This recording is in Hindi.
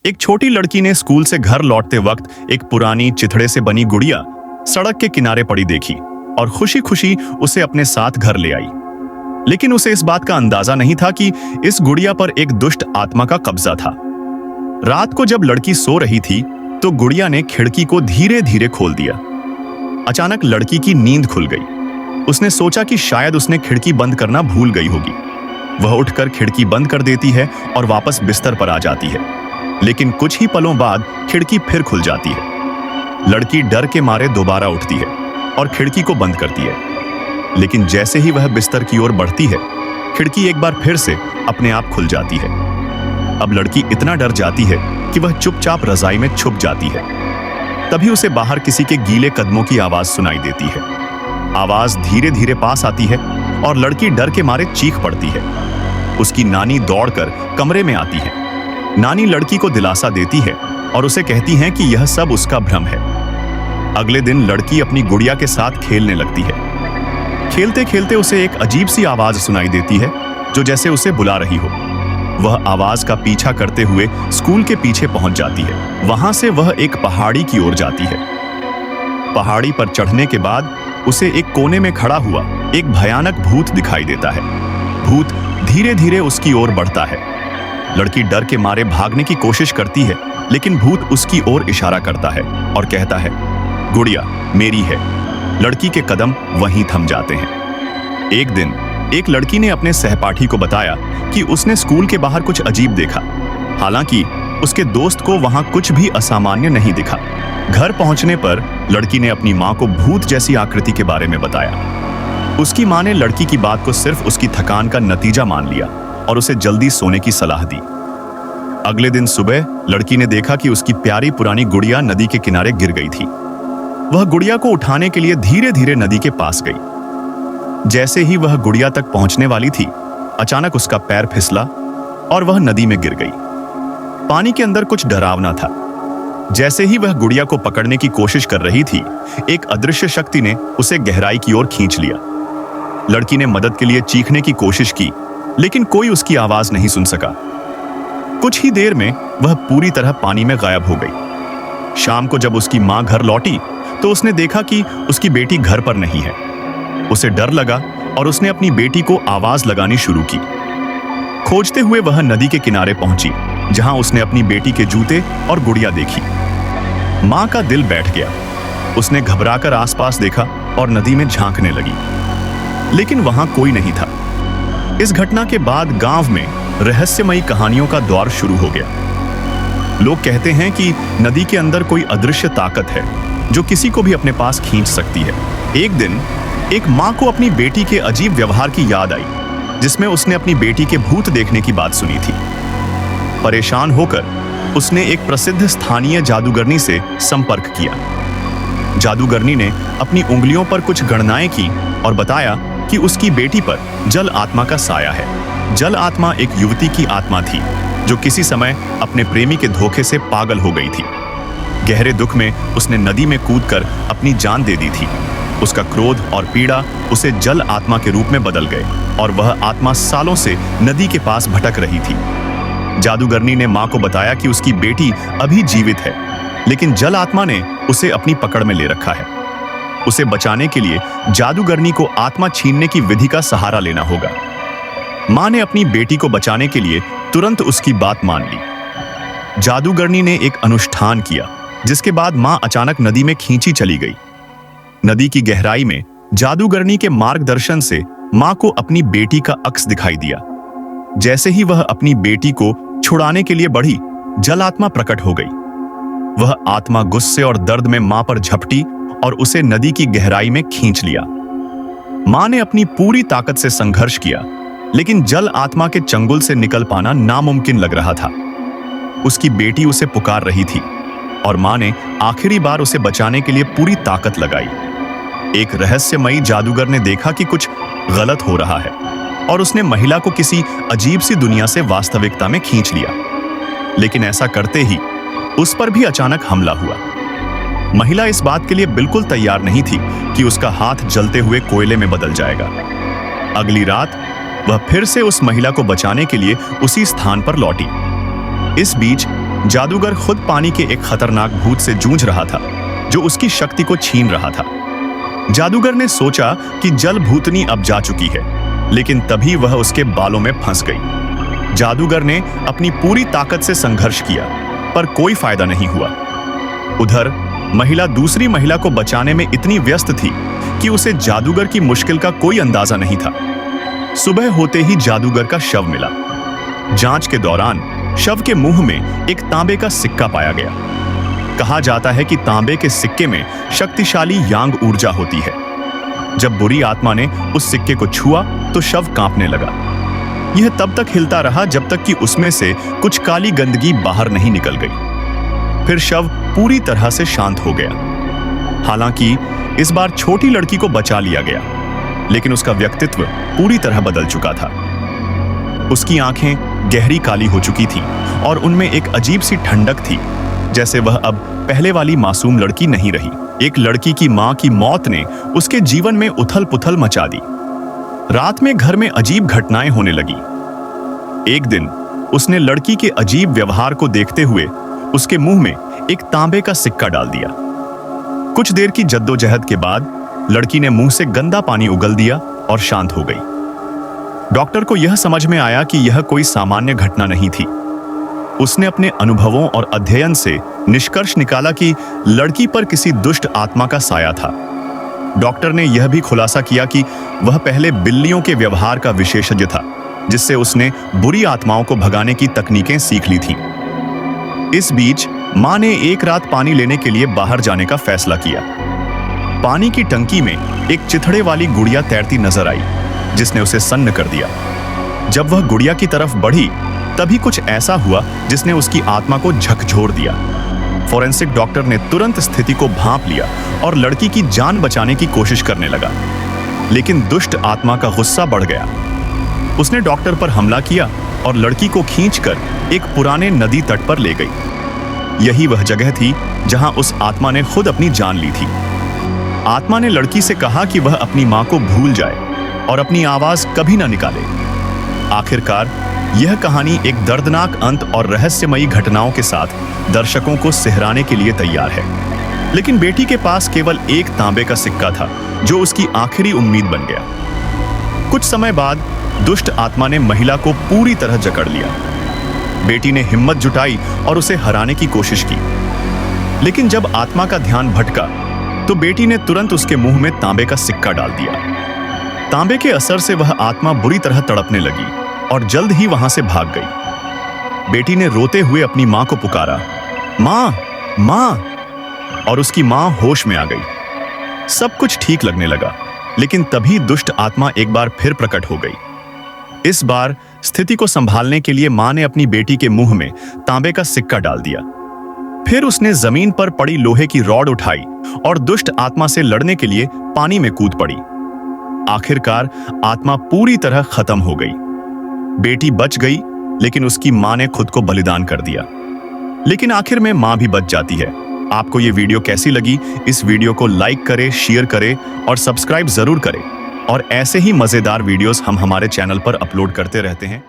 एक छोटी लड़की ने स्कूल से घर लौटते वक्त एक पुरानी चिथड़े से बनी गुड़िया सड़क के किनारे पड़ी देखी और खुशी खुशी उसे अपने साथ घर ले आई। लेकिन उसे इस बात का अंदाजा नहीं था कि इस गुड़िया पर एक दुष्ट आत्मा का कब्जा था। रात को जब लड़की सो रही थी तो गुड़िया ने खिड़की को धीरे धीरे खोल दिया। अचानक लड़की की नींद खुल गई। उसने सोचा कि शायद उसने खिड़की बंद करना भूल गई होगी। वह उठकर खिड़की बंद कर देती है और वापस बिस्तर पर आ जाती है। लेकिन कुछ ही पलों बाद खिड़की फिर खुल जाती है। लड़की डर के मारे दोबारा उठती है और खिड़की को बंद करती है। लेकिन जैसे ही वह बिस्तर की ओर बढ़ती है, खिड़की एक बार फिर से अपने आप खुल जाती है। अब लड़की इतना डर जाती है कि वह चुपचाप रजाई में छुप जाती है। तभी उसे बाहर किसी के गीले कदमों की आवाज सुनाई देती है। आवाज धीरे धीरे पास आती है और लड़की डर के मारे चीख पड़ती है। उसकी नानी दौड़कर कमरे में आती है। नानी लड़की को दिलासा देती है और उसे कहती है कि यह सब उसका भ्रम है। अगले दिन लड़की अपनी गुड़िया के साथ खेलने लगती है। खेलते खेलते उसे एक अजीब सी आवाज सुनाई देती है जो जैसे उसे बुला रही हो। वह आवाज का पीछा करते हुए स्कूल के पीछे पहुंच जाती है। वहां से वह एक पहाड़ी की ओर जाती है। पहाड़ी पर चढ़ने के बाद उसे एक कोने में खड़ा हुआ एक भयानक भूत दिखाई देता है। भूत धीरे धीरे उसकी ओर बढ़ता है। लड़की डर के मारे भागने की कोशिश करती है, लेकिन भूत उसकी ओर इशारा करता है और कहता है, गुड़िया मेरी है। लड़की के कदम वहीं थम जाते हैं। एक दिन एक लड़की ने अपने सहपाठी को बताया कि उसने स्कूल के बाहर कुछ अजीब देखा। हालांकि उसके दोस्त को वहां कुछ भी असामान्य नहीं दिखा। घर पहुंचने पर लड़की ने अपनी मां को भूत जैसी आकृति के बारे में बताया। उसकी मां ने लड़की की बात को सिर्फ उसकी थकान का नतीजा मान लिया और उसे जल्दी सोने की सलाह दी। अगले दिन सुबह लड़की ने देखा कि उसकी प्यारी पुरानी गुड़िया नदी के किनारे गिर गई थी। वह गुड़िया को उठाने के लिए धीरे धीरे नदी के पास गई। जैसे ही वह गुड़िया तक पहुंचने वाली थी, अचानक उसका पैर फिसला और वह नदी में गिर गई। पानी के अंदर कुछ डरावना था। जैसे ही वह गुड़िया को पकड़ने की कोशिश कर रही थी, एक अदृश्य शक्ति ने उसे गहराई की ओर खींच लिया। लड़की ने मदद के लिए चीखने की कोशिश की, लेकिन कोई उसकी आवाज नहीं सुन सका। कुछ ही देर में वह पूरी तरह पानी में गायब हो गई। शाम को जब उसकी मां घर लौटी तो उसने देखा कि उसकी बेटी घर पर नहीं है। उसे डर लगा और उसने अपनी बेटी को आवाज लगानी शुरू की। खोजते हुए वह नदी के किनारे पहुंची, जहां उसने अपनी बेटी के जूते और गुड़िया देखी। मां का दिल बैठ गया। उसने घबराकर आसपास देखा और नदी में झांकने लगी, लेकिन वहां कोई नहीं था। इस घटना के बाद गांव में रहस्यमयी कहानियों का दौर शुरू हो गया। लोग कहते हैं कि नदी के अंदर कोई अदृश्य ताकत है जो किसी को भी अपने पास खींच सकती है। एक दिन एक मां को अपनी बेटी के अजीब व्यवहार की याद आई, जिसमें उसने अपनी बेटी के भूत देखने की बात सुनी थी। परेशान होकर उसने एक प्रसिद्ध स्थानीय जादूगरनी से संपर्क किया। जादूगरनी ने अपनी उंगलियों पर कुछ गणनाएं की और बताया कि उसकी बेटी पर जल आत्मा का साया है। जल आत्मा एक युवती की आत्मा थी जो किसी समय अपने प्रेमी के धोखे से पागल हो गई थी। गहरे दुख में उसने नदी में कूदकर अपनी जान दे दी थी। उसका क्रोध और पीड़ा उसे जल आत्मा के रूप में बदल गए और वह आत्मा सालों से नदी के पास भटक रही थी। जादूगरनी ने मां को बताया कि उसकी बेटी अभी जीवित है, लेकिन जल आत्मा ने उसे अपनी पकड़ में ले रखा है। उसे बचाने के लिए जादूगरनी को आत्मा छीनने की विधि का सहारा लेना होगा। मां ने अपनी बेटी को बचाने के लिए तुरंत उसकी बात मान ली। जादूगरनी ने एक अनुष्ठान किया, जिसके बाद मां अचानक नदी में खींची चली गई। नदी की गहराई में जादूगरनी के मार्गदर्शन से मां को अपनी बेटी का अक्स दिखाई दिया। जैसे ही वह अपनी बेटी को छुड़ाने के लिए बढ़ी, जल आत्मा प्रकट हो गई। वह आत्मा गुस्से और दर्द में मां पर झपटी और उसे नदी की गहराई में खींच लिया। मां ने अपनी पूरी ताकत से संघर्ष किया, लेकिन जल आत्मा के चंगुल से निकल पाना नामुमकिन लग रहा था। उसकी बेटी उसे पुकार रही थी और मां ने आखिरी बार उसे बचाने के लिए पूरी ताकत लगाई। एक रहस्यमयी जादूगर ने देखा कि कुछ गलत हो रहा है और उसने महिला को किसी अजीब सी दुनिया से वास्तविकता में खींच लिया। लेकिन ऐसा करते ही उस पर भी अचानक हमला हुआ। महिला इस बात के लिए बिल्कुल तैयार नहीं थी कि उसका हाथ जलते हुए कोयले में बदल जाएगा। अगली रात वह फिर से उस महिला को बचाने के लिए उसी स्थान पर लौटी। इस बीच जादूगर खुद पानी के एक खतरनाक भूत से जूझ रहा था जो उसकी शक्ति को छीन रहा था। जादूगर ने सोचा कि जल भूतनी अब जा चुकी है, लेकिन तभी वह उसके बालों में फंस गई। जादूगर ने अपनी पूरी ताकत से संघर्ष किया, पर कोई फायदा नहीं हुआ। उधर महिला दूसरी महिला को बचाने में इतनी व्यस्त थी कि उसे जादूगर की मुश्किल का कोई अंदाजा नहीं था। सुबह होते ही जादूगर का शव मिला। जांच के दौरान शव के मुंह में एक तांबे का सिक्का पाया गया। कहा जाता है कि तांबे के सिक्के में शक्तिशाली यांग ऊर्जा होती है। जब बुरी आत्मा ने उस सिक्के को छुआ तो शव कांपने लगा। यह तब तक हिलता रहा जब तक कि उसमें से कुछ काली गंदगी बाहर नहीं निकल गई। फिर शव पूरी तरह से शांत हो गया। हालांकि इस बार छोटी लड़की को बचा लिया गया, लेकिन उसका व्यक्तित्व पूरी तरह बदल चुका था। उसकी आंखें गहरी काली हो चुकी थीं और उनमें एक अजीब सी ठंडक थी, जैसे वह अब पहले वाली मासूम लड़की नहीं रही। एक लड़की की मां की मौत ने उसके जीवन में उथल-पुथल मचा दी। रात में घर में अजीब घटनाएं होने लगी। एक दिन उसने लड़की के अजीब व्यवहार को देखते हुए उसके मुंह में एक तांबे का सिक्का डाल दिया। कुछ देर की जद्दोजहद के बाद लड़की ने मुंह से गंदा पानी उगल दिया और शांत हो गई। डॉक्टर को यह समझ में आया कि यह कोई सामान्य घटना नहीं थी। उसने अपने अनुभवों और अध्ययन से निष्कर्ष निकाला कि लड़की पर किसी दुष्ट आत्मा का साया था। डॉक्टर ने यह भी खुलासा किया कि वह पहले बिल्लियों के व्यवहार का विशेषज्ञ था, जिससे उसने बुरी आत्माओं को भगाने की तकनीकें सीख ली थीं। इस बीच मां ने एक रात पानी लेने के लिए बाहर जाने का फैसला किया। पानी की टंकी में एक चिथड़े वाली गुड़िया तैरती नजर आई, जिसने उसे सन्न कर दिया। जब वह गुड़िया की तरफ बढ़ी, तभी कुछ ऐसा हुआ जिसने उसकी आत्मा को झकझोर दिया। फोरेंसिक डॉक्टर ने तुरंत स्थिति को भांप लिया और लड़की की जान बचाने की कोशिश करने लगा, लेकिन दुष्ट आत्मा का गुस्सा बढ़ गया। उसने डॉक्टर पर हमला किया और लड़की को खींचकर एक पुराने नदी तट पर ले गई। यही वह जगह थी जहां उस आत्मा ने खुद अपनी जान ली थी। आत्मा ने लड़की से कहा कि वह अपनी मां को भूल जाए और अपनी आवाज कभी न निकाले। आखिरकार यह कहानी एक दर्दनाक अंत और रहस्यमयी घटनाओं के साथ दर्शकों को सिहराने के लिए तैयार है। लेकिन बेटी के पास केवल एक तांबे का सिक्का था, जो उसकी आखिरी उम्मीद बन गया। कुछ समय बाद दुष्ट आत्मा ने महिला को पूरी तरह जकड़ लिया। बेटी ने हिम्मत जुटाई और उसे हराने की कोशिश की, लेकिन जब आत्मा का ध्यान भटका तो बेटी ने तुरंत उसके मुंह में तांबे का सिक्का डाल दिया। तांबे के असर से वह आत्मा बुरी तरह तड़पने लगी और जल्द ही वहां से भाग गई। बेटी ने रोते हुए अपनी मां को पुकारा, मां, मां, और उसकी मां होश में आ गई। सब कुछ ठीक लगने लगा, लेकिन तभी दुष्ट आत्मा एक बार फिर प्रकट हो गई। इस बार स्थिति को संभालने के लिए मां ने अपनी बेटी के मुंह में तांबे का सिक्का डाल दिया। फिर उसने जमीन पर पड़ी लोहे की रॉड उठाई और दुष्ट आत्मा से लड़ने के लिए पानी में कूद पड़ी। आखिरकार आत्मा पूरी तरह खत्म हो गई। बेटी बच गई, लेकिन उसकी मां ने खुद को बलिदान कर दिया। लेकिन आखिर में मां भी बच जाती है। आपको ये वीडियो कैसी लगी? इस वीडियो को लाइक करें, शेयर करें और सब्सक्राइब जरूर करें। और ऐसे ही मजेदार वीडियोस हम हमारे चैनल पर अपलोड करते रहते हैं।